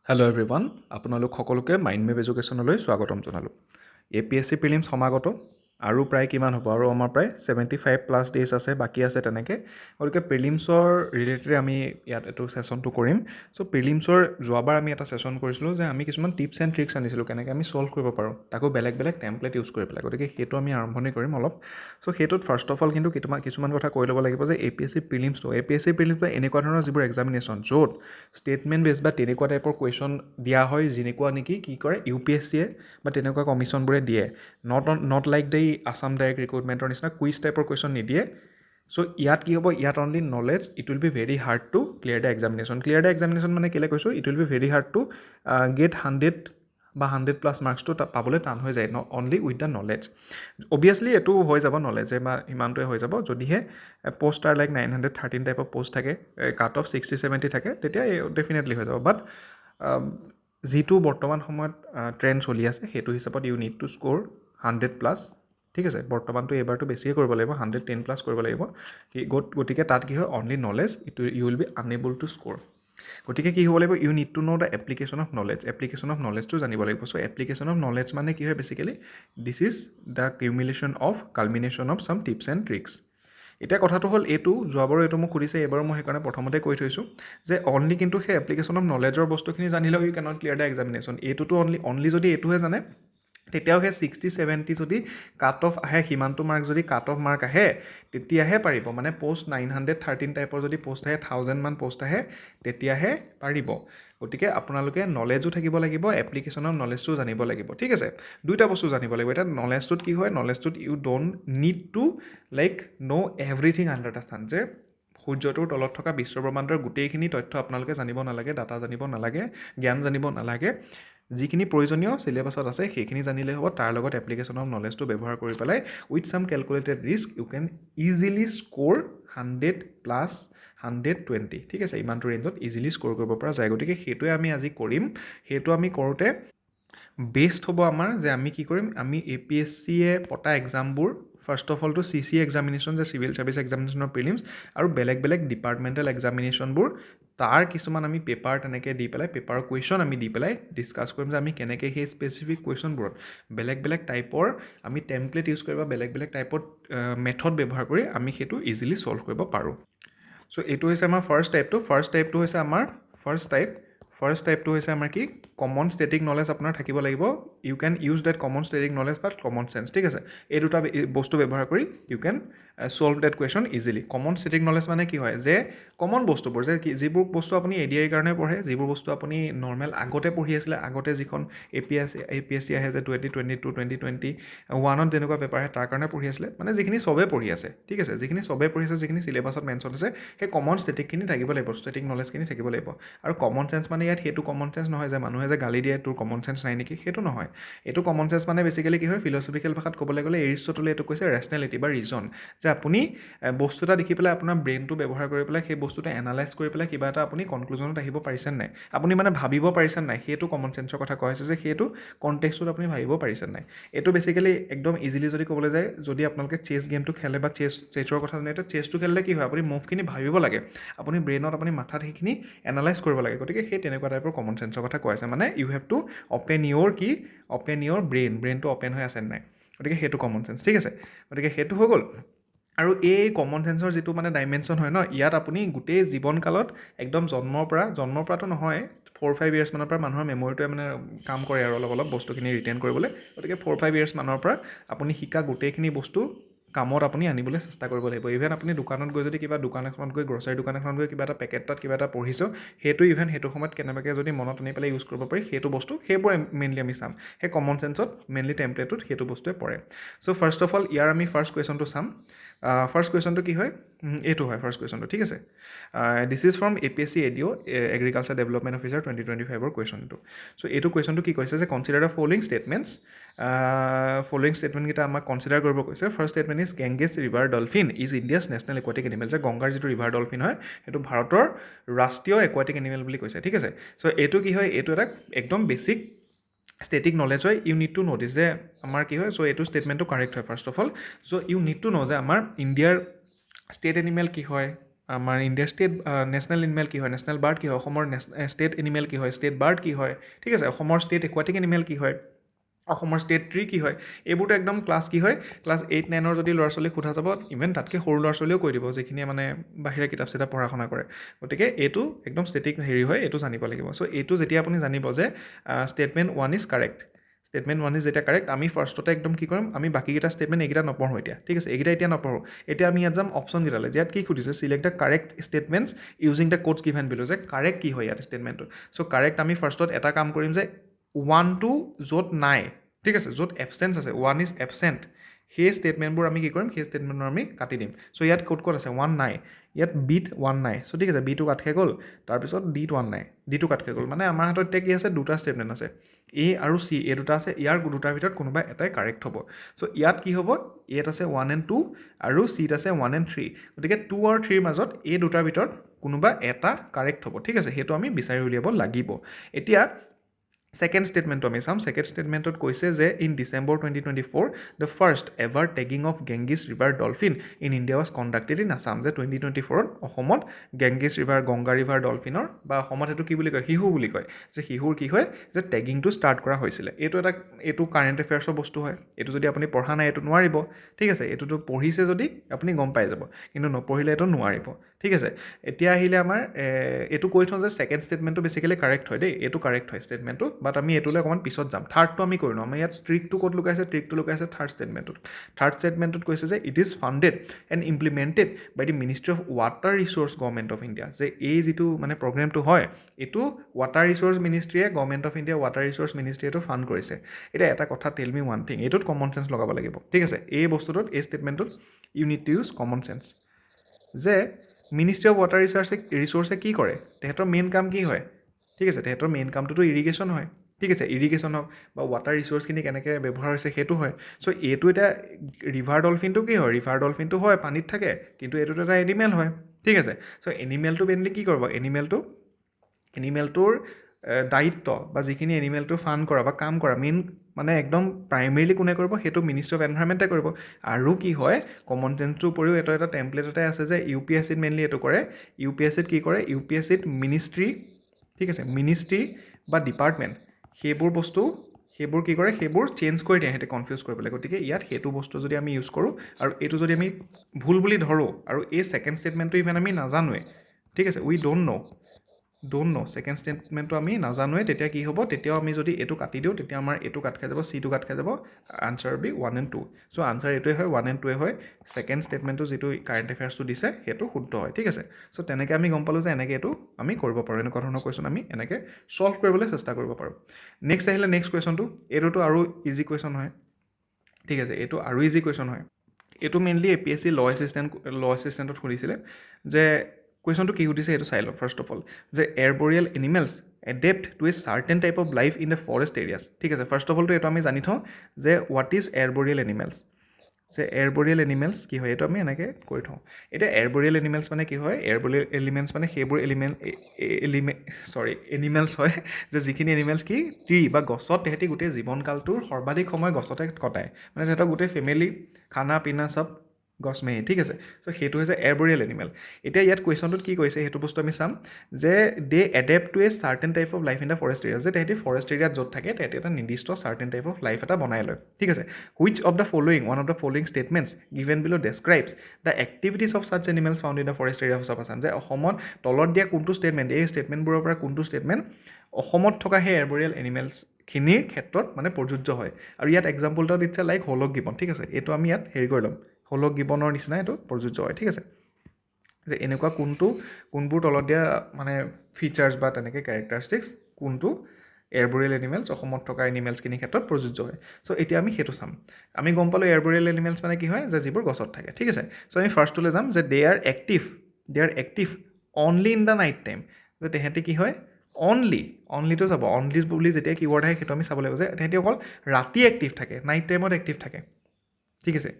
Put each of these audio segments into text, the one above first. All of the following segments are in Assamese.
হেল্ল' এভৰিৱান, আপোনালোক সকলোকে মাইণ্ড মেপ এডুকেশ্যনলৈ স্বাগতম জনালোঁ। APSC প্ৰিলিমছ সমাগত আৰু প্ৰায় কিমান হ'ব, আৰু আমাৰ প্ৰায় 75+ ডেইজ আছে, বাকী আছে তেনেকৈ। গতিকে প্ৰিলিমছৰ ৰিলেটেড আমি ইয়াত এইটো ছেশ্যনটো কৰিম। চ' প্ৰিলিমছৰ যোৱাবাৰ আমি এটা ছেশ্যন কৰিছিলোঁ যে আমি কিছুমান টিপছ এণ্ড ট্ৰিক্স আনিছিলোঁ কেনেকৈ আমি ছল্ভ কৰিব পাৰোঁ, তাকো বেলেগ বেলেগ টেমপ্লেট ইউজ কৰি পেলাই। গতিকে সেইটো আমি আৰম্ভণি কৰিম অলপ। চ' সেইটোত ফাৰ্ষ্ট অফ অল কিন্তু কিছুমান কথা কৈ ল'ব লাগিব যে APSC প্ৰিলিমছটো এনেকুৱা ধৰণৰ যিবোৰ এক্সামিনেশ্যন য'ত ষ্টেটমেণ্ট বেছ বা তেনেকুৱা টাইপৰ কুৱেশ্যন দিয়া হয়, যেনেকুৱা নেকি কি কৰে UPSCয়ে বা তেনেকুৱা কমিশ্যনবোৰে দিয়ে। Not like the Assam direct ৰিক্ৰুটমেণ্টৰ নিচিনা কুইজ টাইপৰ কুৱেশ্যন নিদিয়ে। চ' ইয়াত কি হ'ব, ইয়াত only knowledge, it will be very hard to clear the examination. Clear the examination মানে কেলৈ কৈছোঁ, it will be very hard to get 100 বা 100+ মাৰ্কছটো পাবলৈ টান হৈ যায়, only with the knowledge. Obviously এইটো হৈ যাব, নলেজে বা ইমানটোৱে হৈ যাব যদিহে পষ্ট আৰ লাইক 913 টাইপ অফ পষ্ট থাকে, কাট অফ 60-70 থাকে, তেতিয়া ডেফিনেটলি হৈ যাব। বাট যিটো বৰ্তমান সময়ত ট্ৰেণ্ড চলি আছে সেইটো হিচাপত ইউ নিড টু স্ক'ৰ 100+। ঠিক আছে, বৰ্তমানটো এইবাৰটো বেছিয়ে কৰিব লাগিব, 110+ কৰিব লাগিব। গতিকে তাত কি হয়, only knowledge, you will be unable to score. গতিকে কি হ'ব লাগিব, you need to know' the application of knowledge. Application of নলেজটো জানিব লাগিব। চ' এপ্লিকেশ্যন অফ নলেজ মানে কি হয়, basically this is the culmination of some tips and tricks. এতিয়া কথাটো হ'ল এইটো, যোৱাবাৰো এইটো মোক সুধিছে, এইবাৰো মই সেইকাৰণে প্ৰথমতে কৈ থৈছোঁ যে অনলি কিন্তু সেই এপ্লিকেশ্যন অফ নলেজৰ বস্তুখিনি জানিলেও you cannot clear the examination. এইটোতো অনলি যদি এইটোহে জানে, তেতিয়াও সেই 60-70 যদি কাট অফ আহে, সিমানটো মাৰ্ক যদি কাট অফ মাৰ্ক আহে, তেতিয়াহে পাৰিব। মানে পষ্ট 913 টাইপৰ যদি পষ্ট আহে, 1000 মান পষ্ট আহে, তেতিয়াহে পাৰিব। গতিকে আপোনালোকে নলেজো থাকিব লাগিব, এপ্লিকেশ্যনৰ নলেজটোও জানিব লাগিব। ঠিক আছে, দুইটা বস্তু জানিব লাগিব। এতিয়া নলেজটোত কি হয়, নলেজটোত you don't need to like know' everything under the sun. যে সূৰ্যটোৰ তলত থকা বিশ্বব্ৰহ্মাণ্ডৰ গোটেইখিনি তথ্য আপোনালোকে জানিব নালাগে, ডাটা জানিব নালাগে, জ্ঞান জানিব নালাগে। যিখিনি প্ৰয়োজনীয় চিলেবাছত আছে সেইখিনি জানিলে হ'ব। তাৰ লগত এপ্লিকেশ্যন অফ নলেজটো ব্যৱহাৰ কৰি পেলাই with some calculated risk you can easily score 100+, 120। ঠিক আছে, ইমানটো ৰেঞ্জত ইজিলি স্ক'ৰ কৰিব পৰা যায়। গতিকে সেইটোৱে আমি আজি কৰিম। সেইটো আমি কৰোঁতে বেষ্ট হ'ব আমাৰ যে আমি কি কৰিম, আমি APSCয়ে পতা এক্সামবোৰ, ফাৰ্ষ্ট অফ অলটো CC এক্সামিনেশ্যন, যে চিভিল ছাৰ্ভিচ এক্সামিনেশ্যনৰ প্ৰিলিমছ, আৰু বেলেগ বেলেগ ডিপাৰ্টমেণ্টেল এক্সামিনেশ্যনবোৰ, তাৰ কিছুমান আমি পেপাৰ তেনেকৈ দি পেলাই, পেপাৰ কুৱেশ্যন আমি দি পেলাই ডিছকাছ কৰিম যে আমি কেনেকৈ সেই স্পেচিফিক কুৱেশ্যনবোৰত বেলেগ বেলেগ টাইপৰ আমি টেমপ্লেট ইউজ কৰি বা বেলেগ বেলেগ টাইপত মেথড ব্যৱহাৰ কৰি আমি সেইটো ইজিলি ছল্ভ কৰিব পাৰোঁ। চ' এইটো হৈছে আমাৰ ফাৰ্ষ্ট টাইপটো হৈছে আমাৰ ফাৰ্ষ্ট টাইপটো হৈছে আমাৰ কি, কমন ষ্টেটিক নলেজ আপোনাৰ থাকিব লাগিব। You can use that common static knowledge বা কমন চেন্স। ঠিক আছে, এই দুটা বস্তু ব্যৱহাৰ কৰি you can solve that question easily. Common static knowledge মানে কি হয়, যে কমন বস্তুবোৰ, যে যিবোৰ বস্তু আপুনি ADR কাৰণে পঢ়ে, যিবোৰ বস্তু আপুনি নৰ্মেল আগতে পঢ়ি আছিলে, আগতে যিখন APSC আহে যে 2022, 2021ত যেনেকুৱা পেপাৰ আহে তাৰ কাৰণে পঢ়ি আছিলে, মানে যিখিনি চবেই পঢ়ি আছে। ঠিক আছে, যিখিনি চবেই পঢ়ি আছে, যিখিনি চিলেবাছত মেনশ্যন আছে, সেই কমন ষ্টেটিকখিনি থাকিব লাগিব, ষ্টেটিক নলেজখিনি থাকিব লাগিব। আৰু কমন চেন্স মানে ইয়াত সেইটো কমন চেন্স নহয় যে মানুহে যে গালি দিয়ে তোৰ কমন চেন্স নাই নেকি, সেইটো নহয়। এইটো কমন চেন্স মানে বেছিকেলি কি হয়, ফিলচফিকেল ভাষাত ক'বলৈ গ'লে এৰিষ্টটলে এইটো কৈছে ৰেচনেলিটি বা ৰিজন। যে আপুনি বস্তু এটা দেখি পেলাই আপোনাৰ ব্ৰেইনটো ব্যৱহাৰ কৰি পেলাই সেই বস্তুটো এনালাইজ কৰি পেলাই কিবা এটা আপুনি কনক্লুজনত আহিব পাৰিছে নাই, আপুনি মানে ভাবিব পাৰিছে নাই, সেইটো কমন চেন্সৰ কথা কোৱা হৈছে, যে সেইটো কণ্টেক্সটোত আপুনি ভাবিব পাৰিছে নাই। এইটো বেছিকেলি একদম ইজিলি যদি ক'বলৈ যায়, যদি আপোনালোকে চেছ গেমটো খেলে বা চেছৰ কথা জানে, এতিয়া চেছটো খেলিলে কি হয়, আপুনি মুভখিনি ভাবিব লাগে, আপুনি ব্ৰেইনত, আপুনি মাথাত সেইখিনি এনালাইজ কৰিব লাগে। গতিকে সেই তেনেকুৱা টাইপৰ কমন চেন্সৰ কথা কোৱা হৈছে, মানে you have to open your ব্ৰেইনটো অপেন হৈ আছে নাই। গতিকে সেইটো কমন চেন্স। ঠিক আছে, গতিকে সেইটো হৈ গ'ল। আৰু এই কমন চেন্সৰ যিটো মানে ডাইমেনশ্যন হয় ন, ইয়াত আপুনি গোটেই জীৱনকালত একদম জন্মৰ পৰাতো নহয়, 4-5 years মানৰ পৰা মানুহৰ মেমৰিটোৱে মানে কাম কৰে আৰু অলপ বস্তুখিনি ৰিটেইন কৰিবলৈ। গতিকে 4-5 years মানৰ পৰা আপুনি শিকা গোটেইখিনি বস্তু কামত আপুনি আনিবলৈ চেষ্টা কৰিব লাগিব। ইভেন আপুনি দোকানত গৈ যদি কিবা দোকান এখনত গৈ, গ্ৰচাৰী দোকান এখনত গৈ কিবা এটা পেকেটত কিবা এটা পঢ়িছোঁ, সেইটো সময়ত কেনেবাকৈ যদি মনত আনি পেলাই ইউজ কৰিব পাৰি, সেইটো বস্তু, সেইবোৰ মেইনলি আমি চাম। সেই কমন চেন্সত মেইনলি টেমপ্লেটটোত সেইটো বস্তুৱে পৰে। চ' ফাৰ্ষ্ট অফ অল ইয়াৰ আমি ফাৰ্ষ্ট কুৱেশ্যনটো চাম। ফাৰ্ষ্ট কুৱেশ্যনটো কি হয়, এইটো হয় ফাৰ্ষ্ট কুৱেশ্যনটো। ঠিক আছে, this is from APSC ADO, agriculture development officer 2025ৰ কুৱেশ্যনটো। চ' এইটো কুৱেশ্যনটো কি কৈছে, যে কনচিডাৰ দ্য ফলোইং ষ্টেটমেণ্টকেইটা আমাক কনচিডাৰ কৰিব কৈছে। First statement is Ganges river dolphin is India's national aquatic animal. যে গংগাৰ যিটো ৰিভাৰ ডলফিন হয়, সেইটো ভাৰতৰ ৰাষ্ট্ৰীয় একুৱাটিক এনিমেল বুলি কৈছে। ঠিক আছে, চ' এইটো কি হয়, এইটো এটা একদম বেছিক ষ্টেটিক নলেজ হয়। ইউ নিড টু ন'টিছ যে আমাৰ কি হয়, চ' এইটো ষ্টেটমেণ্টটো কাৰেক্ট হয় first of all. So' you need to know' যে আমাৰ ইণ্ডিয়াৰ ষ্টেট এনিমেল কি হয়, আমাৰ ইণ্ডিয়াৰ ষ্টেট নেশ্যনেল এনিমেল কি হয়, নেশ্যনেল বাৰ্ড কি হয়, অসমৰ ষ্টেট এনিমেল কি হয়, ষ্টেট বাৰ্ড কি হয়, ঠিক আছে, অসমৰ ষ্টেট একুৱাটিক এনিমেল কি হয়, অসমৰ ষ্টেট ট্ৰী কি হয়, এইবোৰতো একদম ক্লাছ কি হয়, ক্লাছ 8-9 যদি ল'ৰা ছোৱালীক সোধা যাব, ইভেন তাতকৈ সৰু ল'ৰা ছোৱালীয়েও কৈ দিব যিখিনিয়ে মানে বাহিৰা কিতাপ চিতাপ পঢ়া শুনা কৰে। গতিকে এইটো একদম ষ্টেটিক হেৰি হয়, এইটো জানিব লাগিব। চ' এইটো যেতিয়া আপুনি জানিব যে statement 1 is correct, statement 1 is যেতিয়া কাৰেক্ট, আমি ফাৰ্ষ্টতে একদম কি কৰিম, আমি বাকীকেইটা ষ্টেটমেণ্ট এইকেইটা নপঢ়োঁ এতিয়া, ঠিক আছে, এইকেইটা এতিয়া নপঢ়োঁ। এতিয়া আমি ইয়াত যাম অপশ্যনকেইটালৈ, ইয়াত কি সুধিছে, select the correct statements using the কোডছ given বিলো, যে কাৰেক্ট কি হয় ইয়াত ষ্টেটমেণ্টটো। চ' কাৰেক্ট আমি ফাৰ্ষ্টত এটা কাম কৰিম যে 1টো য'ত নাই, ঠিক আছে, য'ত এবচেঞ্চ আছে, 1 ইজ এবচেণ্ট, সেই ষ্টেটমেণ্টবোৰ আমি কি কৰিম, সেই ষ্টেটমেণ্টবোৰ আমি কাটি দিম। চ' ইয়াত ক'ত আছে 1 নাই, ইয়াত বিত 1 নাই, চ' ঠিক আছে, বিটো কাট খাই গ'ল, তাৰপিছত ডিত 1 নাই, ডিটো কাট খাই গ'ল, মানে আমাৰ হাতত এতিয়া কি আছে, দুটা ষ্টেটমেণ্ট আছে, এ আৰু চি, এই দুটা আছে, ইয়াৰ দুটাৰ ভিতৰত কোনোবা এটাই কাৰেক্ট হ'ব। চ' ইয়াত কি হ'ব, এত আছে 1 and 2 আৰু চিত আছে 1 and 3, গতিকে 2 আৰু 3ৰ মাজত এই দুটাৰ ভিতৰত কোনোবা এটা কাৰেক্ট হ'ব, ঠিক আছে, সেইটো আমি বিচাৰি উলিয়াব লাগিব। এতিয়া ছেকেণ্ড ষ্টেটমেণ্টটো আমি চাম। ছেকেণ্ড ষ্টেটমেণ্টত কৈছে যে in December 2024 the first ever tagging of Ganges river dolphin in India was conducted in Assam, যে 2024ত অসমত গেংগিছ ৰিভাৰ, গংগা ৰিভাৰ ডলফিনৰ, বা অসমত সেইটো কি বুলি কয়, শিহু বুলি কয়, যে শিহুৰ কি হয়, যে টেগিংটো ষ্টাৰ্ট কৰা হৈছিলে। এইটো কাৰেণ্ট এফেয়াৰ্ছৰ বস্তু হয়, এইটো যদি আপুনি পঢ়া নাই এইটো নোৱাৰিব, ঠিক আছে, এইটোতো পঢ়িছে যদি আপুনি গম পাই যাব, কিন্তু নপঢ়িলে এইটো নোৱাৰিব, ঠিক আছে। এতিয়া আহিলে আমাৰ এইটো কৈ থওঁ যে ছেকেণ্ড ষ্টেটমেণ্টটো বেছিকেলি কাৰেক্ট হয় দেই, এইটো কাৰেক্ট হয় ষ্টেটমেণ্টটো, বাট আমি এইটোলৈ অকণমান পিছত যাম। থাৰ্ডটো আমি কৰি লওঁ, আমাৰ ইয়াত ট্ৰিকটো ক'ত লুকাইছে, ট্ৰিকটো লুকাইছে থাৰ্ড ষ্টেটমেণ্টত। থাৰ্ড ষ্টেটমেণ্টত কৈছে যে it is funded and implemented by the ministry of water resource government of India, যে এই যিটো মানে প্ৰগ্ৰেমটো হয়, এইটো ৱাটাৰ ৰিচোৰ্চ মিনিষ্ট্ৰীয়ে, government of India water resource মিনিষ্ট্ৰীয়ে এইটো ফাণ্ড কৰিছে। এতিয়া এটা কথা, টেল মি ওৱান থিং, এইটোত কমন চেঞ্চ লগাব লাগিব, ঠিক আছে, এই বস্তুটোত, এই ষ্টেটমেণ্টটোত you need to use common sense, যে মিনিষ্ট্ৰী অফ ৱাটাৰ ৰিচোৰ্চে কি কৰে, তেহেঁতৰ মেইন কাম কি হয়, ঠিক আছে, তেহেঁতৰ মেইন কামটোতো ইৰিগেশ্যন হয়, ঠিক আছে, ইৰিগেশ্যন হওক বা ৱাটাৰ ৰিচোৰ্চখিনি কেনেকৈ ব্যৱহাৰ হৈছে সেইটো হয়। চ' এইটো এতিয়া ৰিভাৰ ডলফিনটো কি হয়, ৰিভাৰ ডলফিনটো হয় পানীত থাকে, কিন্তু এইটোতো এটা এনিমেল হয়, ঠিক আছে। চ' এনিমেলটো মেইনলি কি কৰিব, এনিমেলটোৰ দায়িত্ব বা যিখিনি এনিমেলটো ফাণ্ড কৰা বা কাম কৰা, মেইন মানে একদম প্ৰাইমেৰীলি কোনে কৰিব, সেইটো মিনিষ্ট্ৰী অফ এনভাইৰনমেণ্টে কৰিব। আৰু কি হয়, কমন চেঞ্চটোৰ উপৰিও এটা টেম্পলেট এটাই আছে যে ইউ পি এছ চিত মেইনলি এইটো কৰে, ইউ পি এছ চিত কি কৰে, ইউ পি এছ চিত মিনিষ্ট্ৰী, ঠিক আছে, মিনিষ্ট্ৰী বা ডিপাৰ্টমেণ্ট, সেইবোৰ কি কৰে, সেইবোৰ চেঞ্জ কৰি দিয়ে সিহঁতে কনফিউজ কৰিবলৈ। গতিকে ইয়াত সেইটো বস্তু যদি আমি ইউজ কৰোঁ আৰু এইটো যদি আমি ভুল বুলি ধৰোঁ, আৰু এই ছেকেণ্ড ষ্টেটমেণ্টটো ইভেন আমি নাজানোৱে, ঠিক আছে, উই ডোণ্ট ন', ছেকেণ্ড ষ্টেটমেণ্টটো আমি নাজানোৱে, তেতিয়া কি হ'ব, তেতিয়াও আমি যদি এইটো কাটি দিওঁ, তেতিয়া আমাৰ এইটো কাট খাই যাব, চিটো কাট খাই যাব, answer B 1 and 2। So' answer এইটোৱে হয়, 1 and 2 হয়, ছেকেণ্ড ষ্টেটমেণ্টটো যিটো কাৰেণ্ট এফেয়াৰ্ছটো দিছে সেইটো শুদ্ধ হয়, ঠিক আছে। চ' তেনেকৈ আমি গম পালোঁ যে এনেকৈ এইটো আমি কৰিব পাৰোঁ, এনেকুৱা ধৰণৰ কুৱেশ্যন আমি এনেকৈ ছল্ভ কৰিবলৈ চেষ্টা কৰিব পাৰোঁ। নেক্সট আহিলে নেক্সট কুৱেশ্যনটো, এইটোতো আৰু ইজি কুৱেশ্যন হয়, ঠিক আছে, এইটো আৰু ইজি কুৱেশ্যন হয়। এইটো মেইনলি APSC ল এছিষ্টেণ্টত সুধিছিলে, যে কুৱেশ্যনটো কি সুধিছে সেইটো চাই লওঁ। ফাৰ্ষ্ট অফ অল, যে arboreal animals adapt to a certain type of life in the forest areas, ঠিক আছে। ফাৰ্ষ্ট অফ অলটো এইটো আমি জানি থওঁ যে হোৱাট ইজ এয়াৰবৰিয়েল এনিমেলছ, যে এয়াৰবৰিয়েল এনিমেলছ কি হয়, এইটো আমি এনেকৈ কৰি থওঁ। এতিয়া এয়াৰবৰিয়েল এনিমেলছ মানে কি হয়, এয়াৰবৰিয়েল এলিমেণ্টছ মানে সেইবোৰ এনিমেলছ হয়, যে যিখিনি এনিমেলছ কি ট্ৰী বা গছত তেহেঁতি গোটেই জীৱনকালটোৰ সৰ্বাধিক সময় গছতে কটায়, মানে তেহেঁতৰ গোটেই ফেমিলি খানা পিনা চব গছ মেই, ঠিক আছে। চ' সেইটো হৈছে এয়াৰবৰিয়েল এনিমেল। এতিয়া ইয়াত কুৱেশ্যনটোত কি কৈছে সেইটো বস্তু আমি চাম, যে they adapt to a certain type of life in the forest area, যে তেহেঁতি ফৰেষ্ট এৰিয়াত য'ত থাকে তেহেঁতি এটা নিৰ্দিষ্ট চাৰ্টেন টাইপ অফ লাইফ এটা বনাই লয়, ঠিক আছে। Which of the following, one of the following statements given below describes the activities of such animals found in the forest area of Assam, যে অসমত তলত দিয়া কোনটো ষ্টেটমেণ্ট, এই ষ্টেটমেণ্টবোৰৰ পৰা কোনটো ষ্টেটমেণ্ট অসমত থকা সেই এয়াৰবৰিয়েল এনিমেলছখিনিৰ ক্ষেত্ৰত মানে প্ৰযোজ্য হয়। আৰু ইয়াত এক্সাম্পল এটা দিছে লাইক হলক গিবন, ঠিক আছে, এইটো আমি ইয়াত হেৰি কৰি ল'ম, হলক গিবনৰ নিচিনা এইটো প্ৰযোজ্য হয়, ঠিক আছে, যে এনেকুৱা কোনবোৰ তলত দিয়া মানে ফিচাৰ্ছ বা তেনেকৈ কেৰেক্টাৰিষ্টিক্স কোনটো এয়াৰবৰিয়েল এনিমেলছ অসমত থকা এনিমেলছখিনিৰ ক্ষেত্ৰত প্ৰযোজ্য হয়। চ' এতিয়া আমি সেইটো চাম। আমি গম পালোঁ এয়াৰবৰিয়েল এনিমেলছ মানে কি হয়, যে যিবোৰ গছত থাকে, ঠিক আছে। চ' আমি ফাৰ্ষ্টটোলৈ যাম, যে they are active only in the night time, যে তেহেঁতি কি হয়, অনলিটো যাব, অনলি বুলি যেতিয়া কিৱৰ্ড আহে সেইটো আমি চাব লাগিব, যে তেহেঁতি অকল ৰাতি এক্টিভ থাকে, নাইট টাইমত এক্টিভ থাকে, ঠিক আছে।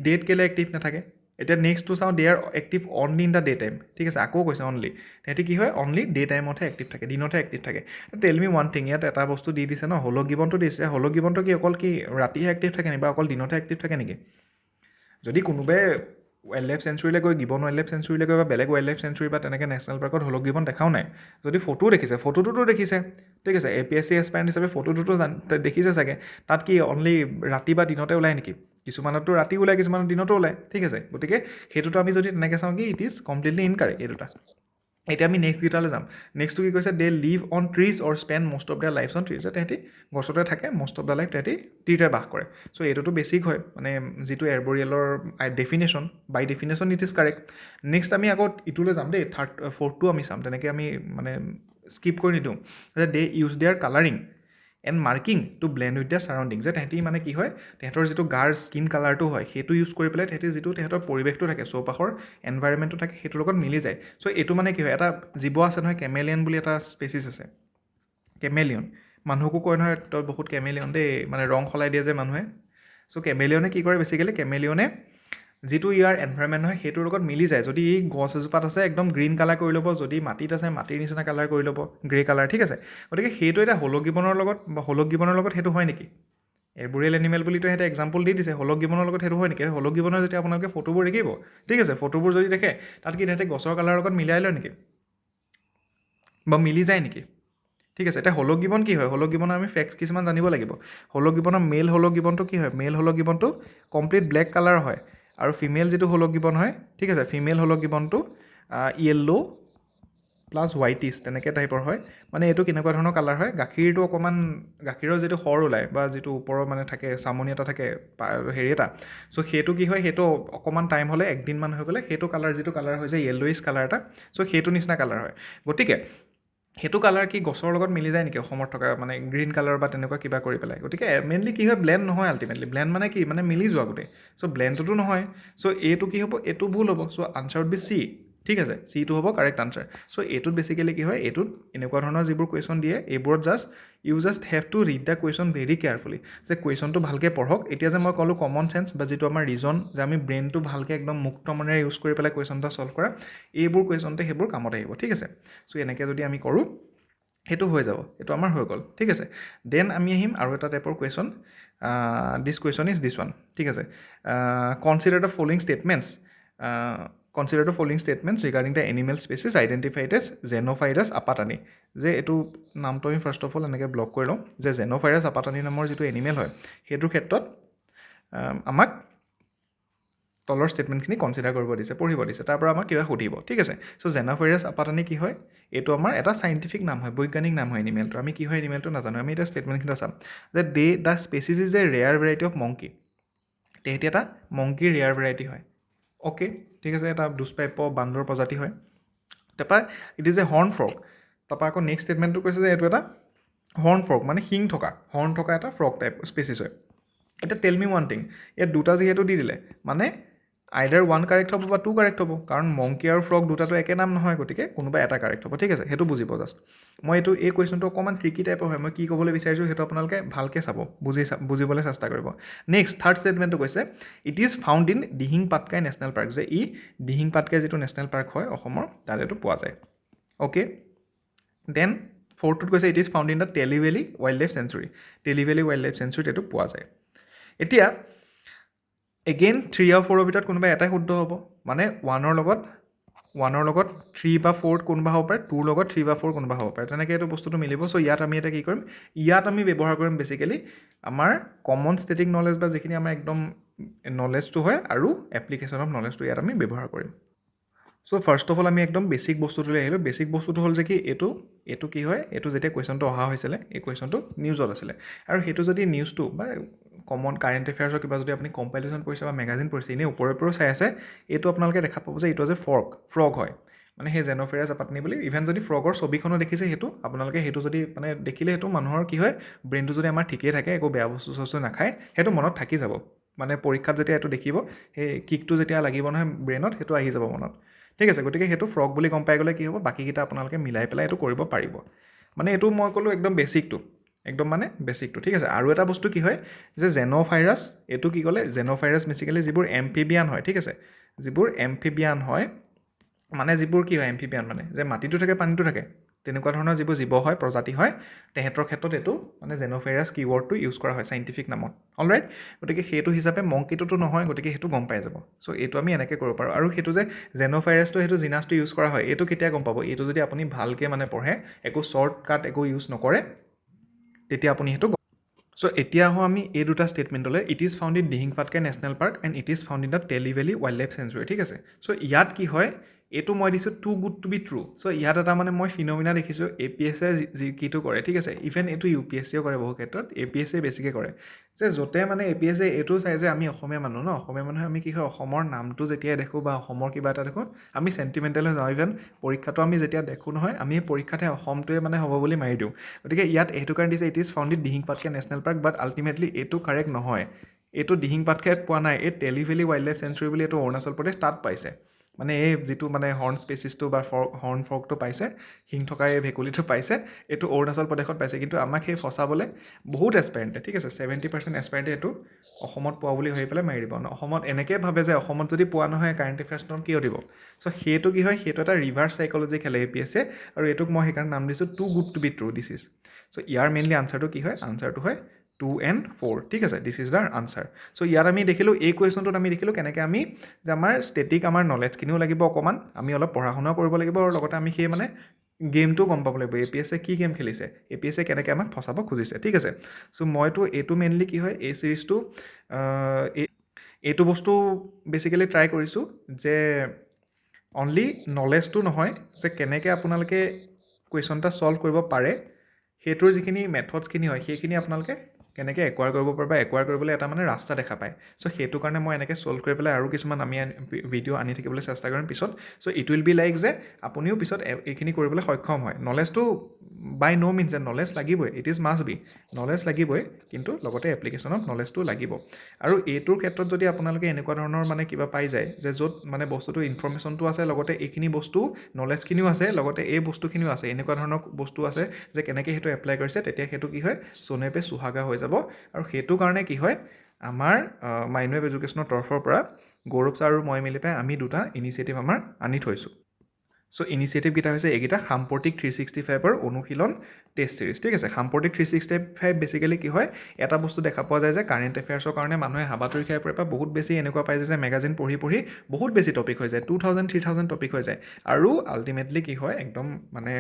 ডেট কেলৈ এক্টিভ নাথাকে, এতিয়া নেক্সটটো চাওঁ, they are active only in the day time, ঠিক আছে, আকৌ কৈছে অনলি, তেহেঁতি কি হয়, অনলি ডে টাইমতহে এক্টিভ থাকে, দিনতহে এক্টিভ থাকে। টেল মি ওৱান থিং, ইয়াত এটা বস্তু দি দিছে ন, হলক গিবনটো দিছে, হলক গিবনটো কি অকল কি ৰাতিহে এক্টিভ থাকে নেকি, বা অকল দিনতহে এক্টিভ থাকে নেকি? যদি কোনোবাই ৱাইল্ড লাইফ চেঞ্চুৰীলৈ গৈ গিবন ৱাইল্ড লাইফ চেঞ্চুৰীলৈ গৈ বা বেলেগ ৱাইল্ড লাইফ চেঞ্চুৰী বা তেনেকৈ নেশ্যনেল পাৰ্কত হলক গিবন দেখাও নাই যদি ফটোও দেখিছে ফটোটোতো দেখিছে ঠিক আছে APSC এছপাইৰেণ্ট হিচাপে ফটোটোতো দেখিছে চাগে তাত কি অনলি ৰাতি বা দিনতে ওলায় নেকি কিছুমানতো ৰাতি ওলায় কিছুমানৰ দিনতো ওলায় ঠিক আছে গতিকে সেইটোতো আমি যদি তেনেকৈ চাওঁ কি ইট ইজ কমপ্লিটলি ইনকাৰেক্ট এই দুটা এতিয়া আমি নেক্সট গীটালৈ যাম নেক্সটটো কি কৈছে they live on trees or spend most of the lifes on trees তেহেঁতি গছতে থাকে মষ্ট অফ দ্য লাইফ তেহেঁতি ট্ৰিতে বাস কৰে চ' এইটোতো বেছিক হয় মানে যিটো এৰবৰিয়েলৰ definition by definition it is correct next আমি আকৌ ইটোলৈ যাম দেই ফ'ৰ্থটো আমি চাম তেনেকৈ আমি মানে স্কিপ কৰি নিদিওঁ যে they use their colouring and marking to blend with their surrounding যে তেহেঁতি মানে কি হয় তেহেঁতৰ যিটো গাৰ স্কিন কালাৰটো হয় সেইটো ইউজ কৰি পেলাই তেহেঁতি যিটো তেহেঁতৰ পৰিৱেশটো থাকে চৌপাশৰ এনভাইৰমেণ্টটো থাকে সেইটোৰ লগত মিলি যায় চ' এইটো মানে কি হয় এটা জীৱ আছে নহয় কেমেলিয়ন বুলি এটা স্পেচিছ আছে কেমেলিয়ন মানুহকো কয় নহয় তই বহুত কেমেলিয়ন দেই মানে ৰং সলাই দিয়ে যে মানুহে চ' কেমেলিয়নে কি কৰে বেছিকেলি কেমেলিয়নে যিটো ইয়াৰ এনভাইৰমেণ্ট হয় সেইটোৰ লগত মিলি যায় যদি এই গছ এজোপাত আছে একদম গ্ৰীণ কালাৰ কৰি ল'ব যদি মাটিত আছে মাটিৰ নিচিনা কালাৰ কৰি ল'ব গ্ৰে কালাৰ ঠিক আছে গতিকে সেইটো এটা হলক গিবনৰ লগত বা হলক গিবনৰ লগত সেইটো হয় নেকি এৰবৰিয়েল এনিমেল বুলিতো সিহঁতে এক্সাম্পল দি দিছে হলক গিবনৰ লগত সেইটো হয় নেকি হলক গিবনৰ যেতিয়া আপোনালোকে ফটোবোৰ দেখিব ঠিক আছে ফটোবোৰ যদি দেখে তাত কি তেহেঁতে গছৰ কালাৰৰ লগত মিলাই লয় নেকি বা মিলি যায় নেকি ঠিক আছে এতিয়া হলক গিবন কি হয় হলক গিবনৰ আমি ফেক্ট কিছুমান জানিব লাগিব হলক গিবনৰ মেল হলক গিবনটো কি হয় মেল হলক গিবনটো কমপ্লিট ব্লেক কালাৰ হয় আৰু ফিমেল যিটো হলক গিবন হয় ঠিক আছে ফিমেল হলক গিবনটো য়েল্ল' প্লাছ হোৱাইটিছ তেনেকৈ টাইপৰ হয় মানে এইটো কেনেকুৱা ধৰণৰ কালাৰ হয় গাখীৰটো অকণমান গাখীৰৰ যিটো সৰ ওলায় বা যিটো ওপৰৰ মানে থাকে চামনি এটা থাকে হেৰি এটা চ' সেইটো কি হয় সেইটো অকণমান টাইম হ'লে একদিনমান হৈ গ'লে সেইটো কালাৰ যিটো কালাৰ হৈ যায় য়েল্ল'ইছ কালাৰ এটা চ' সেইটো নিচিনা কালাৰ হয় গতিকে সেইটো কালাৰ কি গছৰ লগত মিলি যায় নেকি অসমত থকা মানে গ্ৰীণ কালাৰ বা তেনেকুৱা কিবা কৰি পেলাই গতিকে মেইনলি কি হয় ব্লেণ্ড নহয় আল্টিমেটলি ব্লেণ্ড মানে কি মানে মিলি যোৱা গোটেই চ' ব্লেণ্ডটোতো নহয় চ' এইটো কি হ'ব এইটো ভুল হ'ব চ' আনচাৰ উড বি চি ঠিক আছে চিটো হ'ব কাৰেক্ট আনচাৰ চ' এইটোত বেছিকেলি কি হয় এইটোত এনেকুৱা ধৰণৰ যিবোৰ কুৱেশ্যন দিয়ে এইবোৰত just have to read the question very carefully যে কুৱেশ্যনটো ভালকৈ পঢ়ক এতিয়া যে মই ক'লোঁ কমন চেন্স বা যিটো আমাৰ ৰিজন যে আমি ব্ৰেইনটো ভালকৈ একদম মুক্ত মনেৰে ইউজ কৰি পেলাই কুৱেশ্যন এটা ছল্ভ কৰা এইবোৰ কুৱেশ্যনতে সেইবোৰ কামত আহিব ঠিক আছে চ' এনেকৈ যদি আমি কৰোঁ সেইটো হৈ যাব এইটো আমাৰ হৈ গ'ল ঠিক আছে দেন আমি আহিম আৰু এটা টাইপৰ question this question is this one ঠিক আছে consider the following statements consider the following statements regarding the animal species identified as Xenophilus apatani যে এইটো নামটো আমি ফাৰ্ষ্ট অফ অল এনেকৈ ব্লক কৰি লওঁ যে Xenophilus apatani নামৰ যিটো এনিমেল হয় সেইটোৰ ক্ষেত্ৰত আমাক তলৰ ষ্টেটমেণ্টখিনি কনচিডাৰ কৰিব দিছে পঢ়িব দিছে তাৰ পৰা আমাক কিবা সুধিব ঠিক আছে চ' Xenophilus apatani কি হয় এইটো আমাৰ এটা চাইণ্টিফিক নাম হয় বৈজ্ঞানিক নাম হয় এনিমেলটো আমি কি হয় এনিমেলটো নাজানো আমি এটা ষ্টেটমেণ্টখিনি চাম যে the species is a rare variety of monkey তেহেঁতি এটা মংকিৰ ৰেয়াৰ ভেৰাইটি হয় অ'কে ঠিক আছে এটা দুষ্প্ৰাপ্য বান্দৰ প্ৰজাতি হয় তাৰপৰা it is a horn frog তাৰপৰা আকৌ নেক্সট ষ্টেটমেণ্টটো কৈছে যে এইটো এটা হৰ্ণ ফ্ৰগ মানে শিং থকা হৰ্ণ থকা এটা ফ্ৰগ টাইপ স্পেচিছ হয় এতিয়া টেল মি ওৱান থিং ইয়াত দুটা যিহেতু দি দিলে মানে আইডাৰ ওৱান কাৰেক্ট হ'ব বা টু কাৰেক্ট হ'ব কাৰণ মংকি আৰু ফ্ৰগ দুটাটো একে নাম নহয় গতিকে কোনোবা এটা কাৰেক্ট হ'ব ঠিক আছে সেইটো বুজিব জাষ্ট মই এই কুৱেশ্যনটো অকণমান ট্ৰিকি টাইপৰ হয় মই কি ক'বলৈ বিচাৰিছোঁ সেইটো আপোনালোকে ভালকৈ চাব বুজিবলৈ চেষ্টা কৰিব নেক্সট থাৰ্ড ষ্টেটমেণ্টটো কৈছে it is found in Dihing Patkai national park যে ই দিহিং পাটকাই যিটো নেশ্যনেল পাৰ্ক হয় অসমৰ তাত এইটো পোৱা যায় অ'কে দেন ফ'ৰ্থটোত কৈছে it is found in the Teliveli wild life sanctuary Teliveli wildlife চেঞ্চুৰীত এইটো পোৱা যায় এতিয়া এগেইন 3 আৰু 4ৰ ভিতৰত কোনোবা এটাই শুদ্ধ হ'ব মানে ওৱানৰ লগত 3 বা 4 কোনোবা হ'ব পাৰে 2ৰ লগত 3 বা 4 কোনোবা হ'ব পাৰে তেনেকৈ এইটো বস্তুটো মিলিব চ' ইয়াত আমি এটা কি কৰিম ইয়াত আমি ব্যৱহাৰ কৰিম বেছিকেলি আমাৰ কমন ষ্টেটিক নলেজ বা যিখিনি আমাৰ একদম নলেজটো হয় আৰু এপ্লিকেশ্যন অফ নলেজটো ইয়াত আমি ব্যৱহাৰ কৰিম চ' ফাৰ্ষ্ট অফ অল আমি একদম বেছিক বস্তুটোলৈ আহিলোঁ বেছিক বস্তুটো হ'ল যে কি এইটো কি হয় এইটো যেতিয়া কুৱেশ্যনটো অহা হৈছিলে এই কুৱেশ্যনটো নিউজত আছিলে আৰু সেইটো যদি নিউজটো বা কমন কাৰেণ্ট এফেয়াৰ্ছৰ কিবা যদি আপুনি কম্পাইলেশ্যন কৰিছে বা মেগাজিন পঢ়িছে এনেই ওপৰে চাই আছে এইটো আপোনালোকে দেখা পাব যে এইটো যে ফ্ৰগ হয় মানে সেই Xenophilus apatani বুলি ইভেন যদি ফ্ৰগৰ ছবিখনো দেখিছে সেইটো আপোনালোকে সেইটো যদি মানে দেখিলে সেইটো মানুহৰ কি হয় ব্ৰেইনটো যদি আমাৰ ঠিকেই থাকে একো বেয়া বস্তু নাখায় সেইটো মনত থাকি যাব মানে পৰীক্ষাত যেতিয়া এইটো দেখিব সেই কিকটো যেতিয়া লাগিব নহয় ব্ৰেইনত সেইটো আহি যাব মনত ঠিক আছে গতিকে সেইটো ফ্ৰগ বুলি গম পাই গ'লে কি হ'ব বাকীকেইটা আপোনালোকে মিলাই পেলাই এইটো কৰিব পাৰিব মানে এইটো মই ক'লোঁ একদম বেছিকটো একদম মানে বেছিকটো ঠিক আছে আৰু এটা বস্তু কি হয় যে Xenophilus এইটো কি ক'লে Xenophilus বেছিকেলি যিবোৰ এম্ফিবিয়ান হয় ঠিক আছে যিবোৰ এম্ফিবিয়ান হয় মানে যিবোৰ কি হয় এম্ফিবিয়ান মানে যে মাটিটো থাকে পানীটো থাকে তেনেকুৱা ধৰণৰ যিবোৰ জীৱ হয় প্ৰজাতি হয় তেহেঁতৰ ক্ষেত্ৰত এইটো মানে জেন'ফেৰাছ কিৱৰ্ডটো ইউজ কৰা হয় চাইণ্টিফিক নামত অলৰাইট গতিকে সেইটো হিচাপে মংকিটোতো নহয় গতিকে সেইটো গম পাই যাব চ' এইটো আমি এনেকৈ কৰিব পাৰোঁ আৰু সেইটো যে জেন'ফেৰাছটো সেইটো জিনাছটো ইউজ কৰা হয় এইটো কেতিয়া গম পাব এইটো যদি আপুনি ভালকৈ মানে পঢ়ে একো শ্বৰ্টকাট একো ইউজ নকৰে তেতিয়া আপুনি সেইটো চ' এতিয়া আহোঁ আমি এই দুটা ষ্টেটমেণ্টলৈ it is found in Dihing Patkai national park and it is found in the tele valley wild life sanctuary ঠিক আছে চ' ইয়াত কি হয় এইটো মই দিছোঁ too good to be true so' ইয়াত এটা মানে মই ফিনমিনা দেখিছোঁ APSC যি কিটো কৰে ঠিক আছে ইভেন এইটো UPSCও কৰে বহু ক্ষেত্ৰত APSC বেছিকৈ কৰে যে য'তে মানে APSC এইটো চাই যে আমি অসমীয়া মানুহ ন অসমীয়া মানুহে আমি কি হয় অসমৰ নামটো যেতিয়াই দেখোঁ বা অসমৰ কিবা এটা দেখোঁ আমি চেণ্টিমেণ্টেল হৈ যাওঁ ইভেন পৰীক্ষাটো আমি যেতিয়া দেখোঁ নহয় আমি এই পৰীক্ষাতে অসমটোৱে মানে হ'ব বুলি মাৰি দিওঁ গতিকে ইয়াত এইটো কাৰণে দিছে it is found in Dihing Patkai national park but ultimately এইটো কাৰেক্ট নহয় এইটো দিহিং পাটকাইত পোৱা নাই এই টেলি ভেলী ৱাইল্ড লাইফ চেঞ্চুৰী বুলি এইটো অৰুণাচল প্ৰদেশ তাত পাইছে মানে এই যিটো মানে হৰ্ণ স্পেচিছটো বা হৰ্ণ ফ্ৰগটো পাইছে শিং থকা এই ভেকুলীটো পাইছে এইটো অৰুণাচল প্ৰদেশত পাইছে কিন্তু আমাক সেই ফচাবলৈ বহুত এছপাৰেণ্টে ঠিক আছে 70% এছপাৰেণ্টে এইটো অসমত পোৱা বুলি ভাবি পেলাই মাৰি দিব অসমত এনেকৈ ভাবে যে অসমত যদি পোৱা নহয় কাৰেণ্ট এফেয়াৰ্ছনত কিয় দিব চ' সেইটো কি হয় সেইটো এটা ৰিভাৰ্ছ চাইকলজি খেলে APSC আৰু এইটোক মই সেইকাৰণে নাম দিছোঁ too good to be true this is so' ইয়াৰ মেইনলি আনচাৰটো কি হয় আনচাৰটো হয় 2 and 4 ঠিক আছে this is the answer so' ইয়াত আমি দেখিলোঁ এই কুৱেশ্যনটোত আমি দেখিলোঁ কেনেকৈ আমি যে আমাৰ ষ্টেটিক আমাৰ নলেজখিনিও লাগিব অকণমান আমি অলপ পঢ়া শুনাও কৰিব লাগিব আৰু লগতে আমি সেই মানে গেমটো গম পাব লাগিব APSC কি গেম খেলিছে APSC কেনেকৈ আমাক ফচাব খুজিছে ঠিক আছে চ' মইতো এইটো মেইনলি কি হয় এই ছিৰিজটো এইটো বস্তু বেছিকেলি ট্ৰাই কৰিছোঁ যে অনলি নলেজটো নহয় যে কেনেকৈ আপোনালোকে কুৱেশ্যন এটা ছল্ভ কৰিব পাৰে সেইটোৰ যিখিনি মেথডছখিনি হয় সেইখিনি আপোনালোকে কেনেকৈ একুৱাৰ কৰিব পাৰে বা একুৱাৰ কৰিবলৈ এটা মানে ৰাস্তা দেখা পায় চ' সেইটো কাৰণে মই এনেকৈ ছল্ভ কৰি পেলাই আৰু কিছুমান আমি ভিডিঅ' আনি থাকিবলৈ চেষ্টা কৰিম পিছত চ' ইট উইল বি লাইক যে আপুনিও পিছত এইখিনি কৰিবলৈ সক্ষম হয় নলেজটো বাই ন' মিনছ যে নলেজ লাগিবই it is must B knowledge লাগিবই কিন্তু লগতে এপ্লিকেশ্যনত নলেজটো লাগিব আৰু এইটোৰ ক্ষেত্ৰত যদি আপোনালোকে এনেকুৱা ধৰণৰ মানে কিবা পাই যায় যে য'ত মানে বস্তুটো ইনফৰ্মেশ্যনটো আছে লগতে এইখিনি বস্তু নলেজখিনিও আছে লগতে এই বস্তুখিনিও আছে এনেকুৱা ধৰণৰ বস্তু আছে যে কেনেকৈ সেইটো এপ্লাই কৰিছে তেতিয়া সেইটো কি হয় সোনে পে সুহাগা হৈ যাব আৰু সেইটো কাৰণে কি হয় আমাৰ মাইণ্ডৱেভ এডুকেশ্যনৰ তৰফৰ পৰা গৌৰৱ ছাৰ আৰু মই মিলি পাই আমি দুটা ইনিচিয়েটিভ আমাৰ আনি থৈছোঁ চ' ইনিচিয়েটিভকেইটা হৈছে এইকেইটা সাম্প্ৰতিক 365ৰ অনুশীলন টেষ্ট ছিৰিজ ঠিক আছে সাম্প্ৰতিক 365 বেছিকেলি কি হয় এটা বস্তু দেখা পোৱা যায় যে কাৰেণ্ট এফেয়াৰ্ছৰ কাৰণে মানুহে হাবাথুৰি খাই পৰে বা বহুত বেছি এনেকুৱা পাই যে মেগাজিন পঢ়ি পঢ়ি বহুত বেছি টপিক হৈ যায় 2000 3000 টপিক হৈ যায় আৰু আল্টিমেটলি কি হয় একদম মানে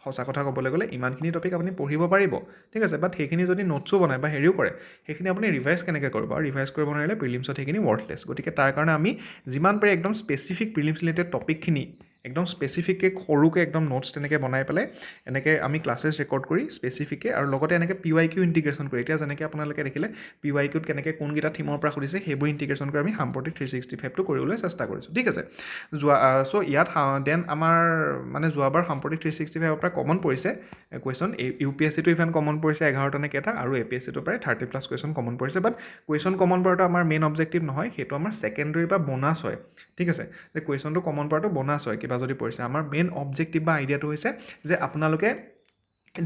সঁচা কথা ক'বলৈ গ'লে ইমানখিনি টপিক আপুনি পঢ়িব পাৰিব ঠিক আছে বাট সেইখিনি যদি নোটছো বনায় বা হেৰিও কৰে সেইখিনি আপুনি ৰিভাইজ কেনেকৈ কৰিব আৰু ৰিভাইজ কৰিব নোৱাৰিলে প্ৰিলিমছত সেইখিনি ৱৰ্থলেছ গতিকে তাৰ কাৰণে আমি যিমান পাৰি একদম স্পেচিফিক প্ৰিলিমছ ৰিলেটেড টপিকখিনি একদম স্পেচিফিককৈ সৰুকৈ একদম নোটছ তেনেকৈ বনাই পেলাই এনেকৈ আমি ক্লাছেছ ৰেকৰ্ড কৰি স্পেচিফিককৈ আৰু লগতে এনেকৈ PYQ ইণ্টিগ্ৰেশ্যন কৰি এতিয়া যেনেকৈ আপোনালোকে দেখিলে PYQত কেনেকৈ কোনকেইটা থিমৰ পৰা সুধিছে সেইবোৰ ইণ্টিগ্ৰেশ্যন কৰি আমি সাম্প্ৰতিক 365টো কৰিবলৈ চেষ্টা কৰিছোঁ ঠিক আছে চ' ইয়াত দেন আমাৰ মানে যোৱাবাৰ সাম্প্ৰতিক 365ৰ পৰা কমন পৰিছে কুৱেশ্যন UPSCটো ইভেন কমন পৰিছে 11টা নে কেইটা আৰু APSCটো প্ৰায় 30+ কুৱেশ্যন কমন পৰিছে বাট কুৱেশ্যন কমন পৰাটো আমাৰ মেইন অবজেক্টিভ নহয় সেইটো আমাৰ ছেকেণ্ডেৰী বা বোনাছ হয় ঠিক আছে যে কুৱেশ্যনটো কমন পৰাটো বোনাছ হয় কিবা যদি পৰিছে আমাৰ মেইন অবজেক্টিভ বা আইডিয়াটো হৈছে যে আপোনালোকে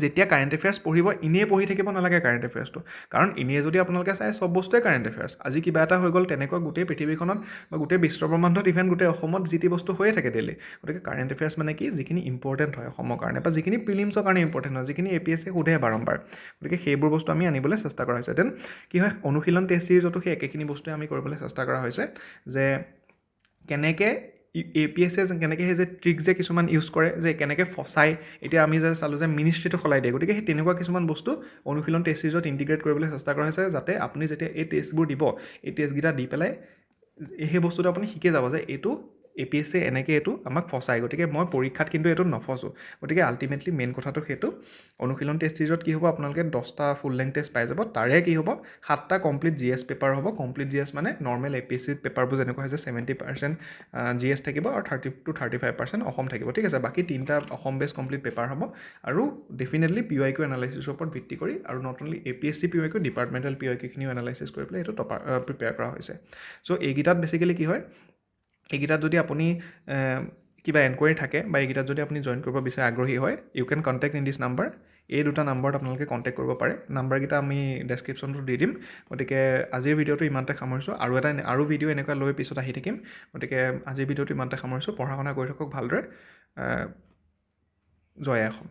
যেতিয়া কাৰেণ্ট এফেয়াৰ্ছ পঢ়িব এনেই পঢ়ি থাকিব নালাগে কাৰেণ্ট এফেয়াৰ্ছটো কাৰণ এনেই যদি আপোনালোকে চাই চব বস্তুৱে কাৰেণ্ট এফেয়াৰ্ছ আজি কিবা এটা হৈ গ'ল তেনেকুৱা গোটেই পৃথিৱীখনত বা গোটেই বিশ্বব্ৰহ্মাণ্ডত ইভেন গোটেই অসমত যি টি বস্তু হৈয়ে থাকে ডেইলি গতিকে কাৰেণ্ট এফেয়াৰ্ছ মানে কি যিখিনি ইম্পৰ্টেণ্ট হয় অসমৰ কাৰণে বা যিখিনি প্ৰিলিমছৰ কাৰণে ইম্পৰ্টেণ্ট হয় যিখিনি APSC সোধে বাৰম্বাৰ গতিকে সেইবোৰ বস্তু আমি আনিবলৈ চেষ্টা কৰা হৈছে দেন কি হয় অনুশীলন টেষ্ট ছিৰিজতো সেই একেখিনি বস্তুৱে আমি কৰিবলৈ চেষ্টা কৰা হৈছে যে কেনেকৈ APSC কেনেকৈ সেই যে ট্ৰিক যে কিছুমান ইউজ কৰে যে কেনেকৈ ফচাই এতিয়া আমি যে চালোঁ যে মিনিষ্ট্ৰীটো সলাই দিয়ে গতিকে সেই তেনেকুৱা কিছুমান বস্তু অনুশীলন টেষ্ট ছিৰিজত ইণ্টিগ্ৰেট কৰিবলৈ চেষ্টা কৰা হৈছে যাতে আপুনি যেতিয়া এই টেষ্টবোৰ দিব এই টেষ্টকেইটা দি পেলাই সেই বস্তুটো আপুনি শিকি যাব যে এইটো APSC এনেকৈ এইটো আমাক ফচাই গতিকে মই পৰীক্ষাত কিন্তু এইটো নফচোঁ গতিকে আল্টিমেটলি মেইন কথাটো সেইটো অনুশীলন টেষ্ট ছিৰিজত কি হ'ব আপোনালোকে 10টা ফুল লেংথ টেষ্ট পাই যাব তাৰে কি হ'ব 7টা কমপ্লিট GS পেপাৰ হ'ব কমপ্লিট GS মানে নৰ্মেল APSC পেপাৰবোৰ যেনেকুৱা হৈছে 70% GS থাকিব আৰু 30 to 35% অসম থাকিব ঠিক আছে বাকী 3টা অসম বেছ কমপ্লিট পেপাৰ হ'ব আৰু ডেফিনেটলি PYQ এনালাইচিছৰ ওপৰত ভিত্তি কৰি আৰু not only APSC PYQ departmental PYQখিনিও এনালাইচিছ কৰি পেলাই এইটো প্ৰিপেয়াৰ কৰা হৈছে চ' এইকেইটাত বেছিকেলি কি হয় এইকেইটাত যদি আপুনি কিবা এনকুৱাৰী থাকে বা এইকেইটাত যদি আপুনি জইন কৰিব বিচাৰে আগ্ৰহী হয় you can contact in this number এই দুটা নাম্বাৰত আপোনালোকে কণ্টেক্ট কৰিব পাৰে নাম্বাৰকেইটা আমি ডেছক্ৰিপশ্যনটো দি দিম গতিকে আজিৰ ভিডিঅ'টো ইমানতে সামৰিছোঁ আৰু ভিডিঅ' এনেকুৱা লৈ পিছত আহি থাকিম গতিকে আজিৰ ভিডিঅ'টো ইমানতে সামৰিছোঁ পঢ়া শুনা কৰি থাকক ভালদৰে জয় অসম